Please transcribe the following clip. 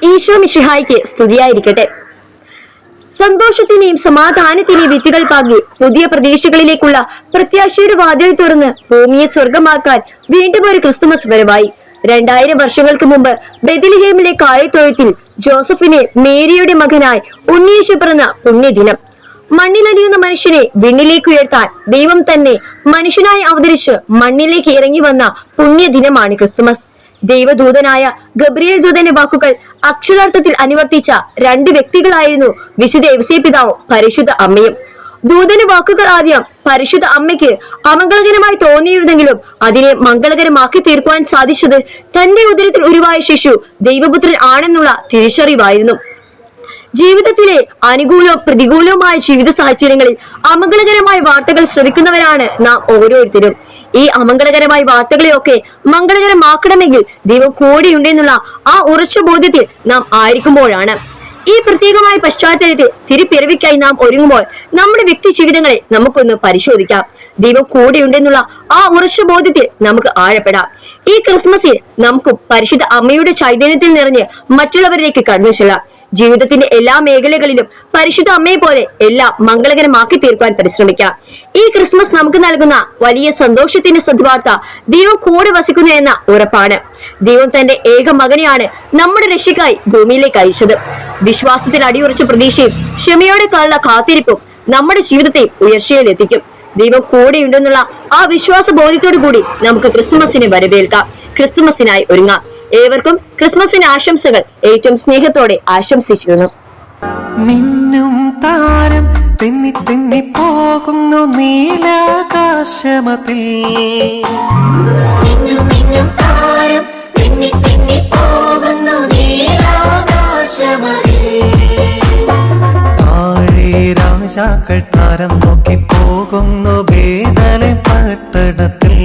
ഈശോ മിശിഹായ്ക്ക് സ്തുതിയായിരിക്കട്ടെ. സന്തോഷത്തിന്റെയും സമാധാനത്തിന്റെയും വിത്തുകൾ പാകി പുതിയ പ്രതീക്ഷകളിലേക്കുള്ള പ്രത്യാശയുടെ വാതിൽ തുറന്ന് ഭൂമിയെ സ്വർഗമാക്കാൻ വീണ്ടും ഒരു ക്രിസ്തുമസ് വരവായി. 2000 വർഷങ്ങൾക്ക് മുമ്പ് ബെത്ലഹേമിലെ കാലിത്തൊഴുത്തിൽ ജോസഫിന് മേരിയുടെ മകനായി ഉണ്ണിയേശു പിറന്ന പുണ്യദിനം. മണ്ണിലലിയുന്ന മനുഷ്യനെ വിണ്ണിലേക്ക് ഉയർത്താൻ ദൈവം തന്നെ മനുഷ്യനായി അവതരിച്ച് മണ്ണിലേക്ക് ഇറങ്ങി വന്ന പുണ്യദിനമാണ് ക്രിസ്തുമസ്. ദൈവദൂതനായ ഗബ്രിയേൽ ദൂതന്റെ വാക്കുകൾ അക്ഷരാർത്ഥത്തിൽ അനുവർത്തിച്ച 2 വ്യക്തികളായിരുന്നു വിശുദ്ധ ഔസേപ്പിതാവും പരിശുദ്ധ അമ്മയും. ദൂതന്റെ വാക്കുകൾ ആദ്യം പരിശുദ്ധ അമ്മയ്ക്ക് അമംഗളകരമായി തോന്നിയിരുന്നെങ്കിലും അതിനെ മംഗളകരമാക്കി തീർക്കുവാൻ സാധിച്ചത് തന്റെ ഉദരത്തിൽ ഉരുവായ ശിശു ദൈവപുത്രൻ ആണെന്നുള്ള തിരിച്ചറിവായിരുന്നു. ജീവിതത്തിലെ അനുകൂലവും പ്രതികൂലവുമായ ജീവിത സാഹചര്യങ്ങളിൽ അമംഗളകരമായ വാർത്തകൾ ശ്രവിക്കുന്നവരാണ് നാം ഓരോരുത്തരും. ഈ അമംഗളകരമായ വാർത്തകളെയൊക്കെ മംഗളകരമാക്കണമെങ്കിൽ ദൈവം കൂടെയുണ്ടെന്നുള്ള ആ ഉറച്ച ബോധ്യത്തിൽ നാം ആയിരിക്കുമ്പോഴാണ്. ഈ പ്രത്യേകമായ പശ്ചാത്തലത്തിൽ തിരുപ്പിറവിക്കായി നാം ഒരുങ്ങുമ്പോൾ നമ്മുടെ വ്യക്തി ജീവിതങ്ങളെ നമുക്കൊന്ന് പരിശോധിക്കാം. ദൈവം കൂടെയുണ്ടെന്നുള്ള ആ ഉറച്ച ബോധ്യത്തിൽ നമുക്ക് ആഴപ്പെടാം. ഈ ക്രിസ്മസിൽ നമുക്ക് പരിശുദ്ധ അമ്മയുടെ ചൈതന്യത്തിൽ നിറഞ്ഞ് മറ്റുള്ളവരിലേക്ക് കടന്നു ചെല്ലാം. ജീവിതത്തിന്റെ എല്ലാ മേഖലകളിലും പരിശുദ്ധ അമ്മയെ പോലെ എല്ലാം മംഗളകരമാക്കി തീർക്കാൻ പരിശ്രമിക്കാം. ഈ ക്രിസ്മസ് നമുക്ക് നൽകുന്ന വലിയ സന്തോഷത്തിന്റെ സദ്വാർത്ത ദൈവം കൂടെ വസിക്കുന്നു എന്ന ഉറപ്പാണ്. ദൈവം തന്റെ ഏക മകനെയാണ് നമ്മുടെ രക്ഷയ്ക്കായി ഭൂമിയിലേക്ക് അയച്ചത്. വിശ്വാസത്തിൽ അടിയുറച്ച പ്രതീക്ഷയും ക്ഷമയോടെ കാലുള്ള കാത്തിരിപ്പും നമ്മുടെ ജീവിതത്തെ ഉയർച്ചയിലെത്തിക്കും. ദൈവം കൂടെയുണ്ടെന്നുള്ള ആ വിശ്വാസ ബോധ്യത്തോടു കൂടി നമുക്ക് ക്രിസ്തുമസിനെ വരവേൽക്കാം. ക്രിസ്തുമസിനായി ഒരുങ്ങാം. ഏവർക്കും ക്രിസ്മസിന്റെ ആശംസകൾ ഏറ്റവും സ്നേഹത്തോടെ ആശംസിച്ചിരുന്നു. മിന്നും താരം തെന്നി തെന്നി പോകുന്നു നീലാകാശമതിൽ. താഴെ രാജാക്കൾ താരം നോക്കി പോകുന്നു ബേതലെ പട്ടണത്തിൽ.